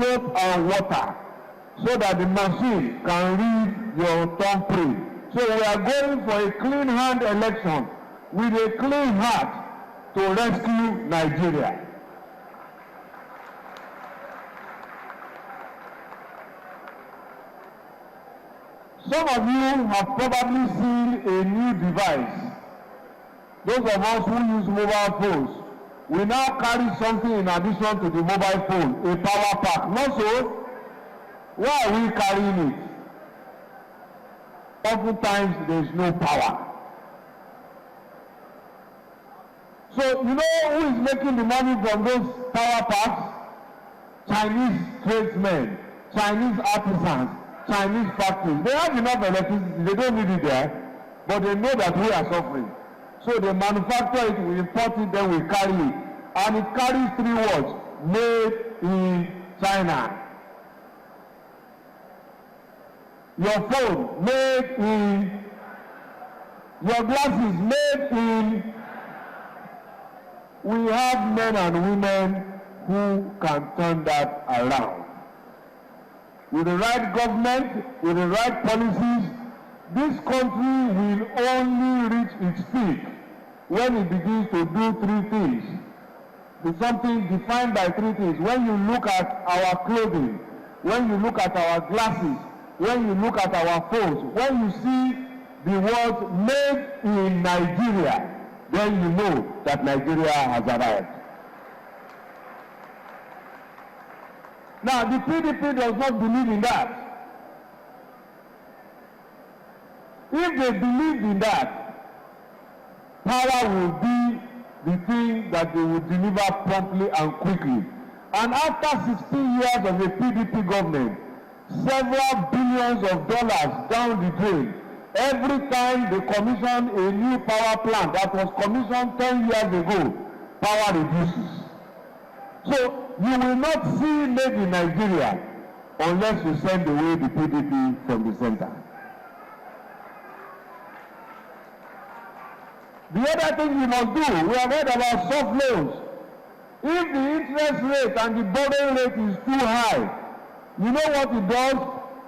soap and water so that the machine can read your thumbprint. So we are going for a clean hand election with a clean heart to rescue Nigeria. Some of you have probably seen a new device. Those of us who use mobile phones, we now carry something in addition to the mobile phone, a power pack. Not so? Why are we carrying it? Oftentimes there is no power. So you know who is making the money from those power packs? Chinese tradesmen, Chinese artisans, Chinese factories. They have enough electricity, they don't need it there, but they know that we are suffering. So they manufacture it, we import it, then we carry it. And it carries 3 words: made in China. Your phone, made in. Your glasses, made in. We have men and women who can turn that around. With the right government, with the right policies, this country will only reach its peak when it begins to do 3 things. There's something defined by 3 things. When you look at our clothing, when you look at our glasses, when you look at our phones, when you see the words made in Nigeria, then you know that Nigeria has arrived. Now, the PDP does not believe in that. If they believed in that, power will be the thing that they will deliver promptly and quickly. And after 16 years of a PDP government, several billions of dollars down the drain, every time they commission a new power plant that was commissioned 10 years ago, power reduces. So you will not see made in Nigeria unless you send away the PDP from the center. The other thing you must do, we have heard about soft loans. If the interest rate and the borrowing rate is too high, you know what it does?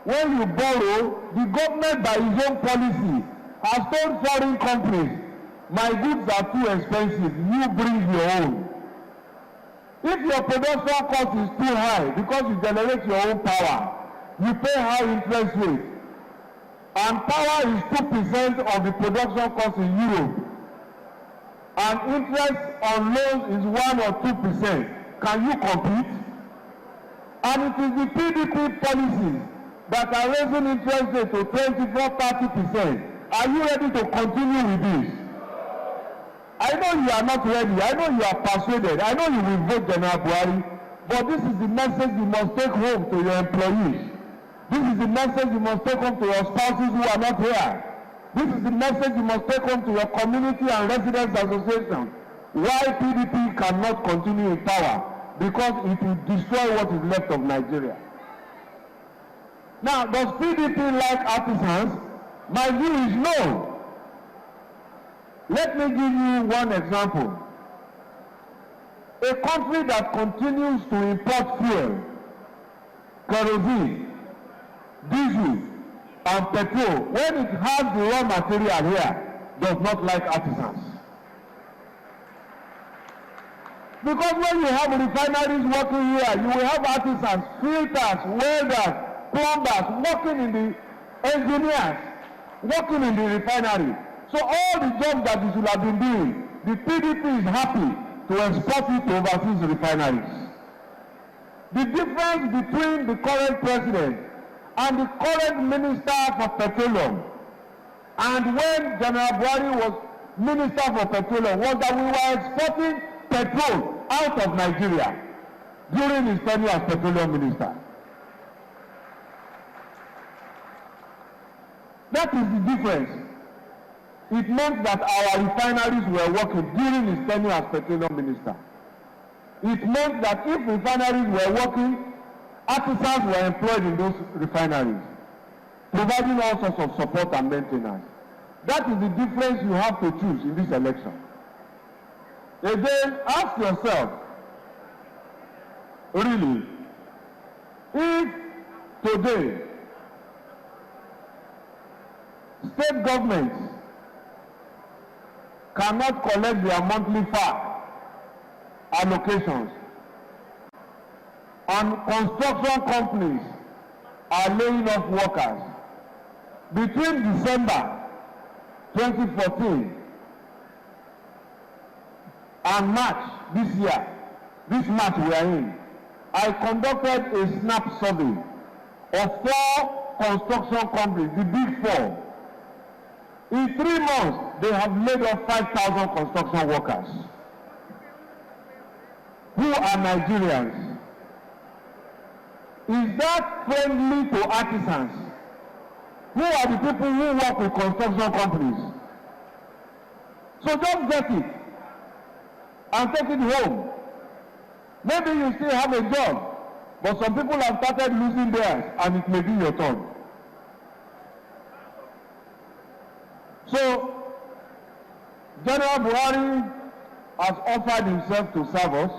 When you borrow, the government by its own policy has told foreign companies, my goods are too expensive, you bring your own. If your production cost is too high because you generate your own power, you pay high interest rate. And power is 2% of the production cost in Europe. And interest on loans is 1 or 2%. Can you compete? And it is the PDP policies that are raising interest rate to 24-30%. Are you ready to continue with this? I know you are not ready. I know you are persuaded. I know you will vote General Buhari. But this is the message you must take home to your employees. This is the message you must take home to your spouses who are not here. This is the message you must take home to your community and residents association. Why PDP cannot continue in power? Because it will destroy what is left of Nigeria. Now, does PDP like artisans? My view is no. Let me give you one example. A country that continues to import fuel, kerosene, diesel, and petrol, when it has the raw material here, does not like artisans. Because when you have refineries working here, you will have artisans, filters, welders, plumbers, working in the engineers, working in the refinery. So all the jobs that you should have been doing, the PDP is happy to export it to overseas refineries. The difference between the current president and the current minister for petroleum and when General Buhari was minister for petroleum was that we were exporting petrol out of Nigeria during his tenure as petroleum minister. That is the difference. It meant that our refineries were working during his tenure as petroleum minister. It meant that if refineries were working, artisans were employed in those refineries, providing all sorts of support and maintenance. That is the difference you have to choose in this election. Again, ask yourself, really, If today state governments cannot collect their monthly FAC allocations and construction companies are laying off workers, between December 2014 and March this year, this March we are in, I conducted a snap survey of 4 construction companies, the big 4. In 3 months, they have laid off 5,000 construction workers who are Nigerians. Is that friendly to artisans? Who are the people who work with construction companies? So just get it and take it home. Maybe you still have a job, but some people have started losing theirs, and it may be your turn. So, General Buhari has offered himself to serve us.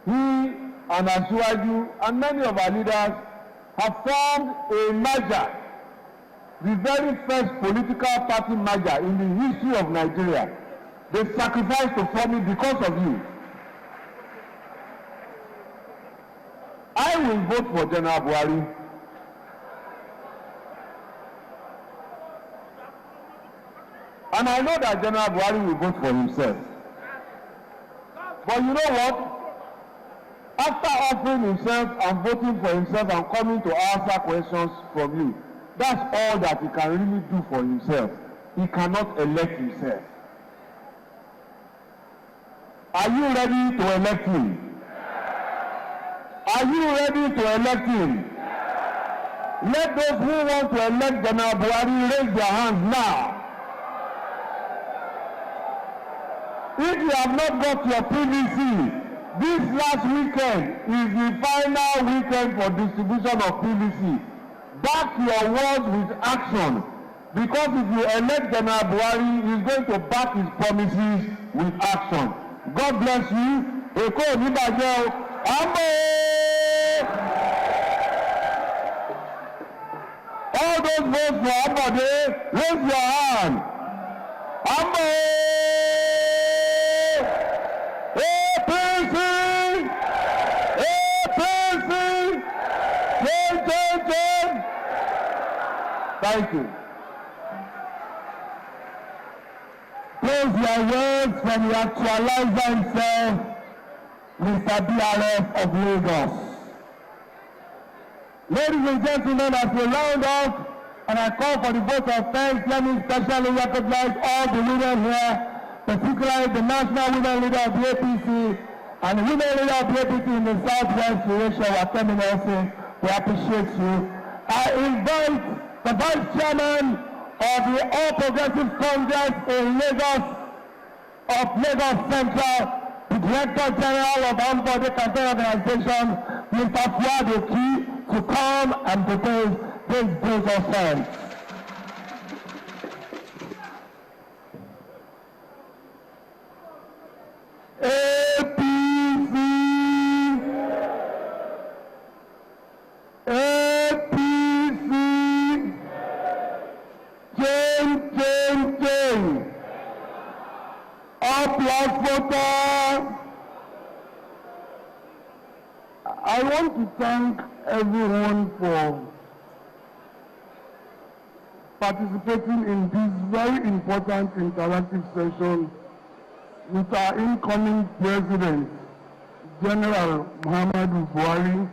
He and Asiwaju and many of our leaders have formed a merger, the very first political party merger in the history of Nigeria. They sacrificed to form it because of you. I will vote for General Buhari. And I know that General Buhari will vote for himself. But you know what? After offering himself and voting for himself and coming to answer questions from you, that's all that he can really do for himself. He cannot elect himself. Are you ready to elect him? Are you ready to elect him? Let those who want to elect General Buhari raise their hands now. If you have not got your PVC, this last weekend is the final weekend for distribution of PVC. Back your words with action, because if you elect General Buhari, he is going to back his promises with action. God bless you. Eko Nibajo, Ambo! All those votes for Ambode, raise your hand. Ambo! APC! APC! Thank you. Praise your words from the actualizer himself, Mr. BRF of Lagos. Ladies and gentlemen, as we round off and I call for the vote of thanks, let me specially recognize all the women here, particularly the national women leader of the APC and the women leader of the APC in the Southwest, Rachel Wakemi Nelson. We appreciate you. I invite the Vice Chairman of the All Progressive Congress in Lagos, of Lagos Central, the Director General of Ambode Campaign Organization, Mr. Fuad Oki, to come and propose this bill of funds. APC! APC! Change! Applause voter! I want to thank everyone for participating in this very important interactive session with our incoming President, General Muhammadu Buhari.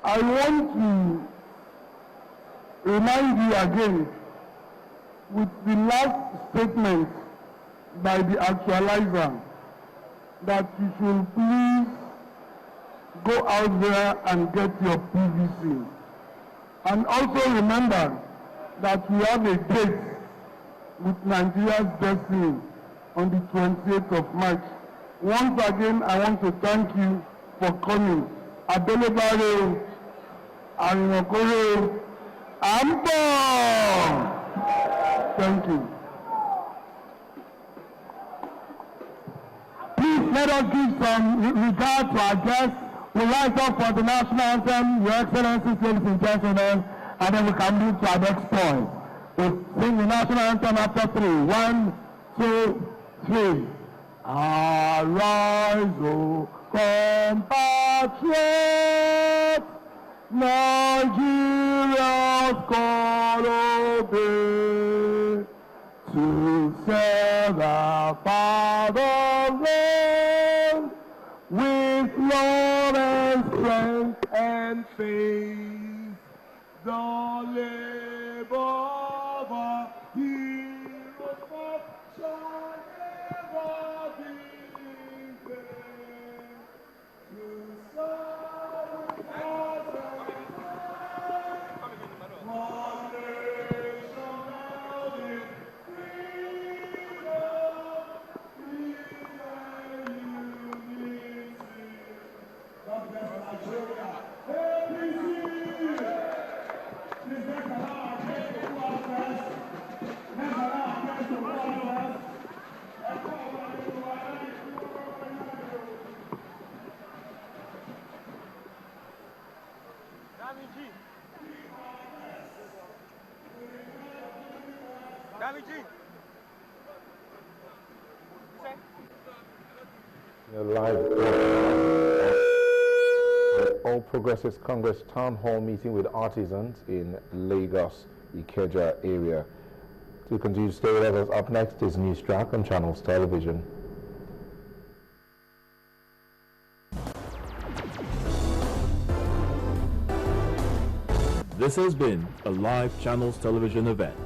I want to remind you again with the last statement by the actualizer that you should please go out there and get your PVC. And also remember that we have a date with Nigeria's destiny on the 28th of March. Once again, I want to thank you for coming. Adelebare, Arinokore, Ambo! Thank you. Please let us give some regard to our guests. We rise up for the national anthem, Your Excellencies, ladies and gentlemen, and then we can move to our next point. We sing the national anthem after 3. 1, 2, 3. Arise, O compatriots, Nigeria's call obey, to serve our fatherland with love and strength and faith. The labor of our heroes shall never be in vain. To serve as a one nation held in freedom, peace and unity. God bless Nigeria. APC! Please let's allow our guests to go out first. Let's allow our guests to go out first. Live All Progressives Congress Town Hall meeting with artisans in Lagos, Ikeja area. To continue to stay with us, up next is News Track on Channels Television. This has been a live Channels Television event.